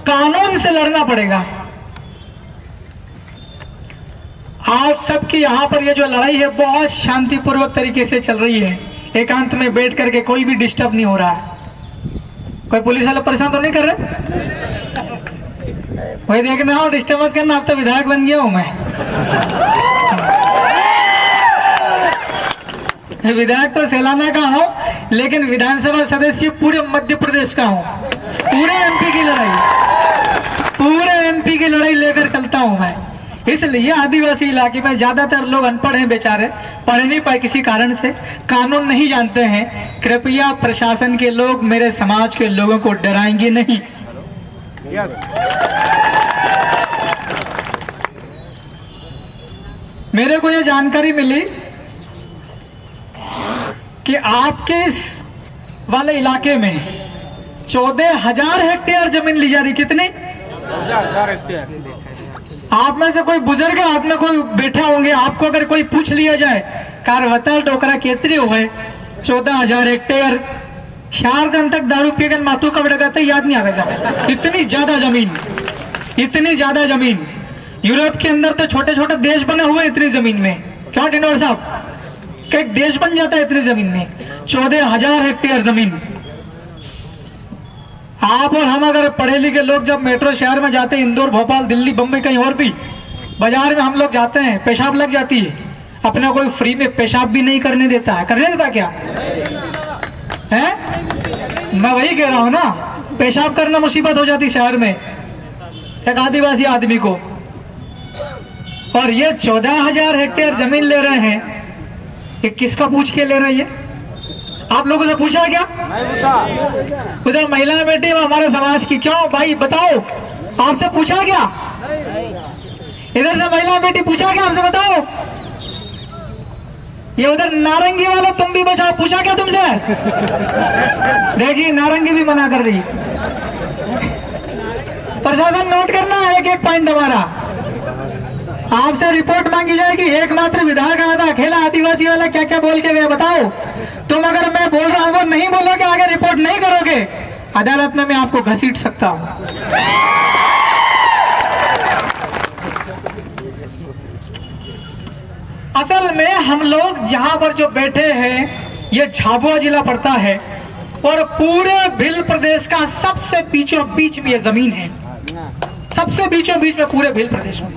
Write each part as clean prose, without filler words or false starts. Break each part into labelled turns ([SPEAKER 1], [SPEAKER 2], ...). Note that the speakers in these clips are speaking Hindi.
[SPEAKER 1] कानून से लड़ना पड़ेगा। आप सबकी यहाँ पर ये जो लड़ाई है बहुत शांतिपूर्वक तरीके से चल रही है, एकांत में बैठ करके कोई भी डिस्टर्ब नहीं हो रहा है। कोई पुलिस वाला परेशान तो नहीं कर रहे? वही देखना हो, डिस्टर्ब मत करना, अब तो विधायक बन गया हूं मैं। विधायक तो सेलाना का हूं, लेकिन विधानसभा सदस्य पूरे मध्य प्रदेश का हूं। पूरे एमपी की लड़ाई लेकर चलता हूं मैं। इसलिए आदिवासी इलाके में ज्यादातर लोग अनपढ़ हैं बेचारे, पढ़ नहीं पाए किसी कारण से, कानून नहीं जानते हैं। कृपया प्रशासन के लोग मेरे समाज के लोगों को डराएंगे नहीं। मेरे को ये जानकारी मिली कि आपके इस वाले इलाके में 14,000 हेक्टेयर जमीन ली जा रही। कितनी?
[SPEAKER 2] 14,000 हेक्टेयर।
[SPEAKER 1] आप में से कोई बुजुर्ग आप में कोई बैठे होंगे, आपको अगर कोई पूछ लिया जाए कारवता टोकरा केतरी हुए 14,000 हेक्टेयर, 4 दिन तक दारू पीकर माथू कब लगाते याद नहीं आएगा। इतनी ज्यादा जमीन। यूरोप के अंदर तो छोटे छोटे देश बने हुए इतनी जमीन में। क्यों डिनोर साहब, एक देश बन जाता है इतनी जमीन में। 14,000 हेक्टेयर जमीन। आप और हम अगर पढ़े लिखे लोग जब मेट्रो शहर में जाते हैं, इंदौर, भोपाल, दिल्ली, बम्बई, कहीं और भी बाजार में हम लोग जाते हैं, पेशाब लग जाती है, अपने कोई फ्री में पेशाब भी नहीं करने देता है। करने देता क्या है? मैं वही कह रहा हूं ना, पेशाब करना मुसीबत हो जाती शहर में एक आदिवासी आदमी को। और ये 14,000 हेक्टेयर जमीन ले रहे हैं, ये किसका पूछ के ले रहे हैं? आप लोगों से पूछा क्या? उधर महिलाएं बैठी है हमारे समाज की, क्यों भाई बताओ, आपसे पूछा क्या? इधर से महिलाएं बैठी, पूछा क्या आपसे? बताओ। ये उधर नारंगी वाले तुम भी बचाओ, पूछा क्या तुमसे? देखिए नारंगी भी मना कर रही। प्रशासन नोट करना है एक एक पॉइंट हमारा। आपसे रिपोर्ट मांगी जाएगी। एकमात्र विधायक आया था अकेला आदिवासी वाला, क्या क्या बोल के गए बताओ। तुम अगर मैं बोल रहा हूं वो नहीं बोलोगे, आगे रिपोर्ट नहीं करोगे, अदालत में मैं आपको घसीट सकता हूं। असल में हम लोग जहां पर जो बैठे हैं, ये झाबुआ जिला पड़ता है और पूरे भिल प्रदेश का सबसे बीचों बीच में ये जमीन है। सबसे बीचों बीच में पूरे भिल प्रदेश में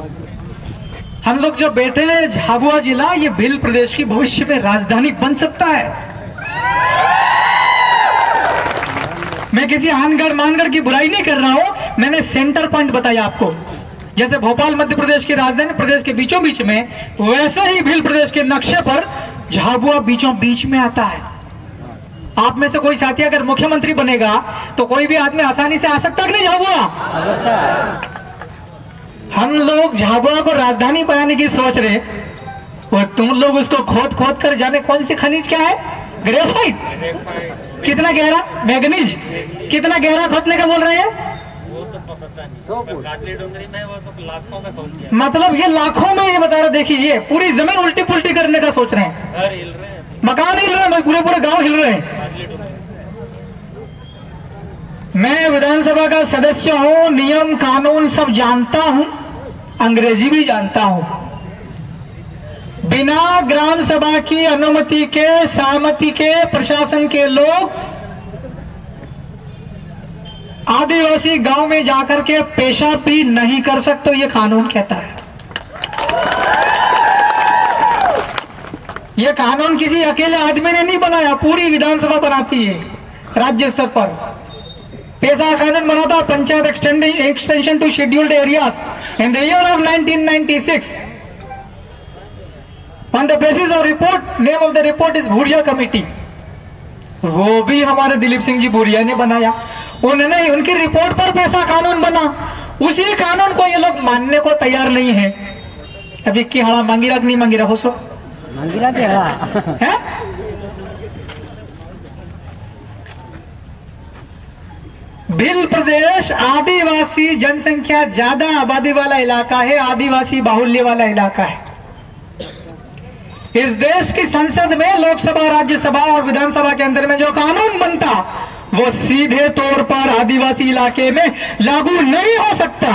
[SPEAKER 1] हम लोग जो बैठे हैं, झाबुआ जिला, ये भिल प्रदेश की भविष्य में राजधानी बन सकता है। मैं किसी आनगढ़ मानगढ़ की बुराई नहीं कर रहा हूं, मैंने सेंटर पॉइंट बताया आपको। जैसे भोपाल मध्य प्रदेश की राजधानी प्रदेश के बीचों बीच में, वैसे ही भिल प्रदेश के नक्शे पर झाबुआ बीचों बीच में आता है। आप में से कोई साथी अगर मुख्यमंत्री बनेगा तो कोई भी आदमी आसानी से आ सकता है कि नहीं झाबुआ? हम लोग झाबुआ को राजधानी बनाने की सोच रहे, और तुम लोग उसको खोद खोद कर जाने कौन सी खनिज क्या है, ग्रेफाइट, कितना गहरा, मैग्नीज, कितना गहरा खोदने का बोल रहे हैं? मतलब ये लाखों में, ये बता रहे, देखिए ये पूरी जमीन उल्टी पुल्टी करने का सोच रहे हैं। मकान हिल रहे हैं, पूरे पूरे गांव हिल रहे हैं। मैं विधानसभा का सदस्य हूं, नियम कानून सब जानता हूं, अंग्रेजी भी जानता हूं। बिना ग्राम सभा की अनुमति के, सहमति के, प्रशासन के लोग आदिवासी गांव में जाकर के पेशाब भी नहीं कर सकते, ये कानून कहता है। ये कानून किसी अकेले आदमी ने नहीं बनाया, पूरी विधानसभा बनाती है राज्य स्तर पर। पैसा कानून बना था panchayat extension to scheduled areas in the year of 1996 on the basis of report, name of the report is Bhuria committee. वो भी हमारे दिलीप सिंह जी भूरिया ने बनाया। उन्होंने, उनकी रिपोर्ट पर पैसा कानून बना। उसी कानून को ये लोग मानने को तैयार नहीं है। अभी की हड़ा मांगी रख नहीं मांगी रखो, सो मांगी रख है। भिल प्रदेश आदिवासी जनसंख्या ज्यादा आबादी वाला इलाका है, आदिवासी बाहुल्य वाला इलाका है। इस देश की संसद में, लोकसभा, राज्यसभा और विधानसभा के अंदर में जो कानून बनता वो सीधे तौर पर आदिवासी इलाके में लागू नहीं हो सकता।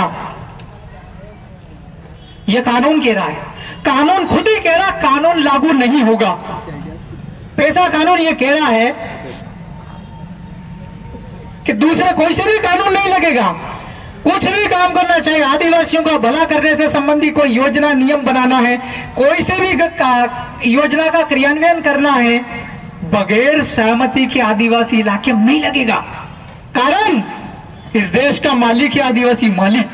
[SPEAKER 1] यह कानून कह रहा है, कानून खुद ही कह रहा कानून लागू नहीं होगा। पैसा कानून यह कह रहा है कि दूसरे कोई से भी कानून नहीं लगेगा, कुछ भी काम करना चाहिए, आदिवासियों का भला करने से संबंधी कोई योजना नियम बनाना है, कोई से भी योजना का क्रियान्वयन करना है, बगैर सहमति के आदिवासी इलाके में नहीं लगेगा। कारण इस देश का मालिक है आदिवासी मालिक।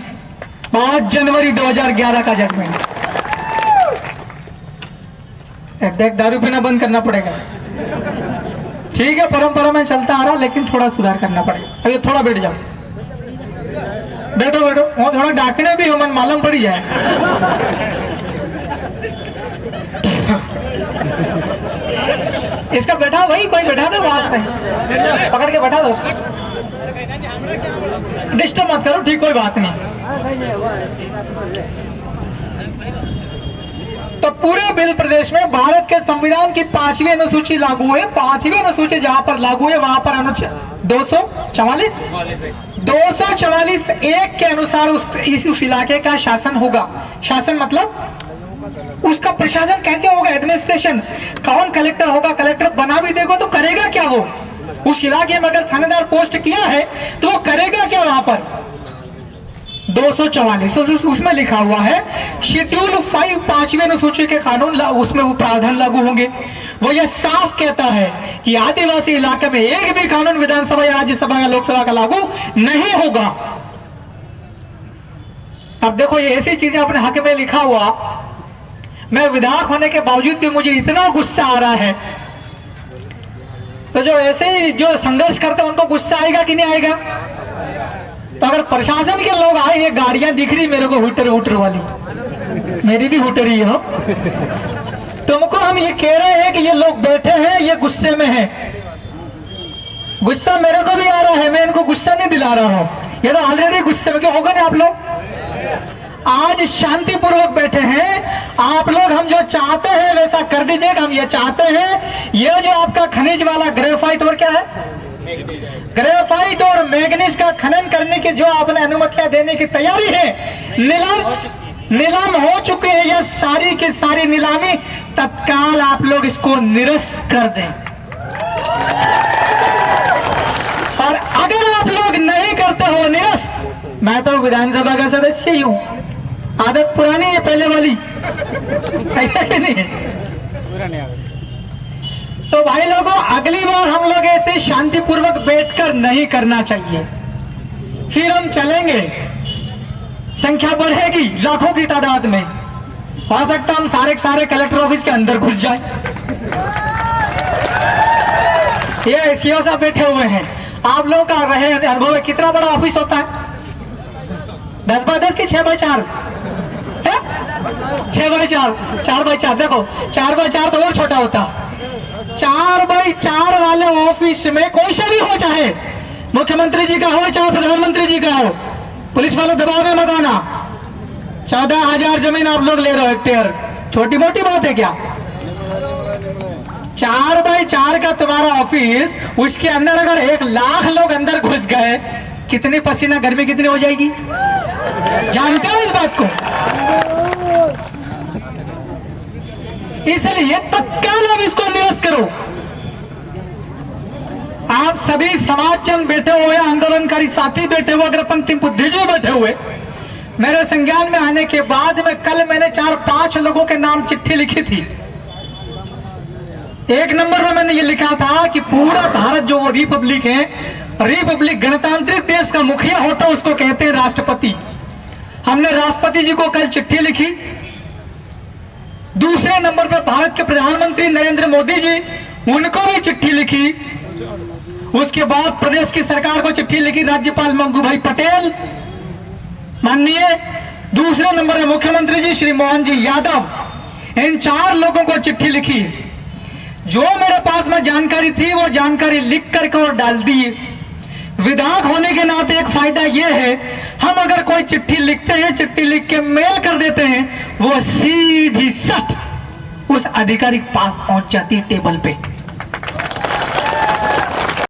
[SPEAKER 1] 5 जनवरी 2011 का जजमेंट। देख, दारू पीना बंद करना पड़ेगा। ठीक है, परंपरा में चलता आ रहा, लेकिन थोड़ा सुधार करना पड़ेगा। अरे थोड़ा बैठ जाओ, बैठो बैठो, वो थोड़ा डाकने भी हो, मन मालूम पड़ी जाए। इसका बैठा वही कोई बैठा दो, वहां पे पकड़ के बैठा दो उसको, डिस्टर्ब मत करो। ठीक, कोई बात नहीं। तो पूरे बिल प्रदेश में भारत के संविधान की 5वीं अनुसूची लागू है। 5वीं अनुसूची जहां पर लागू है वहां पर अनुच्छेद 244 एक के अनुसार उस इलाके का शासन होगा। शासन मतलब उसका प्रशासन कैसे होगा, एडमिनिस्ट्रेशन। कौन कलेक्टर होगा, कलेक्टर बना भी देगा तो करेगा क्या वो? उस इलाके में अगर थानेदार पोस्ट किया है तो वो करेगा क्या वहां पर? 244 उसमें लिखा हुआ है शेड्यूल 5 5वीं अनुसूची के कानून उसमें वो प्रावधान लागू होंगे। वो ये साफ कहता है कि आदिवासी इलाके में एक भी कानून विधानसभा या राज्यसभा या लोकसभा का लागू नहीं होगा। अब देखो, ये ऐसी चीजें अपने हक में लिखा हुआ, मैं विधायक होने के बावजूद भी मुझे इतना गुस्सा आ रहा है। तो जो ऐसे ही जो संघर्ष करते हैं उनको गुस्सा आएगा कि नहीं आएगा? तो अगर प्रशासन के लोग आए, ये गाड़ियां दिख रही मेरे को हुटर हुटर वाली, मेरी भी हुटर ही हो, तुमको हम ये कह रहे हैं कि ये लोग बैठे हैं, ये गुस्से में हैं। गुस्सा मेरे को भी आ रहा है, मैं इनको गुस्सा नहीं दिला रहा हूं, ये तो ऑलरेडी गुस्से में। क्यों होगा ना आप लोग? आज शांतिपूर्वक बैठे हैं आप लोग, हम जो चाहते हैं वैसा कर दीजिएगा। हम ये चाहते हैं, ये जो आपका खनिज वाला ग्रेफाइट और क्या है, ग्रेफाइट और मैग्नीज का खनन करने की जो आपने अनुमतियां देने की तैयारी है, नीलाम हो चुके हैं। यह सारी की सारी नीलामी तत्काल आप लोग इसको निरस्त कर दें। और अगर आप लोग नहीं करते हो निरस्त, मैं तो विधानसभा का सदस्य ही हूं, आदत पुरानी है पहले वाली, है कि नहीं? तो भाई लोगों, अगली बार हम लोग ऐसे शांतिपूर्वक बैठकर नहीं करना चाहिए। फिर हम चलेंगे, संख्या बढ़ेगी लाखों की तादाद में, हो सकता हम सारे कलेक्टर ऑफिस के अंदर घुस जाए। ये एसईओ साहब बैठे हुए हैं, आप लोगों का रहे अनुभव है, कितना बड़ा ऑफिस होता है? 10x10 की 6x4 है? 6x4, 4x4। देखो 4x4 तो और छोटा होता। 4x4 वाले ऑफिस में कोई से भी हो, चाहे मुख्यमंत्री जी का हो, चाहे प्रधानमंत्री जी का हो, पुलिस वाले दबाव में मत आना। 14,000 जमीन आप लोग ले रहे हो हेक्टेयर, छोटी मोटी बात है क्या? 4x4 का तुम्हारा ऑफिस, उसके अंदर अगर 1 लाख लोग अंदर घुस गए, कितनी पसीना गर्मी कितनी हो जाएगी? जानते हो इस बात को? इसलिए तत्काल अब इसको निरस्त करो। आप सभी समाजजन बैठे हुए, आंदोलनकारी साथी बैठे हुए, अग्रपंथी बुद्धिजीवी बैठे हुए, मेरे संज्ञान में आने के बाद में कल मैंने 4-5 लोगों के नाम चिट्ठी लिखी थी। 1 नंबर में मैंने ये लिखा था कि पूरा भारत जो वो रिपब्लिक है, रिपब्लिक गणतांत्रिक देश का मुखिया होता है, उसको कहते हैं राष्ट्रपति। हमने राष्ट्रपति जी को कल चिट्ठी लिखी। दूसरे नंबर पर भारत के प्रधानमंत्री नरेंद्र मोदी जी, उनको भी चिट्ठी लिखी। उसके बाद प्रदेश की सरकार को चिट्ठी लिखी, राज्यपाल मंगू भाई पटेल माननीय। दूसरे नंबर पर मुख्यमंत्री जी श्री मोहन जी यादव। इन 4 लोगों को चिट्ठी लिखी। जो मेरे पास में जानकारी थी वो जानकारी लिख करके और डाल दी। विधायक होने के नाते एक फायदा यह है, हम अगर कोई चिट्ठी लिखते हैं, चिट्ठी लिख के मेल कर देते हैं, वो सीधी सट उस अधिकारी के पास पहुंच जाती है टेबल पे।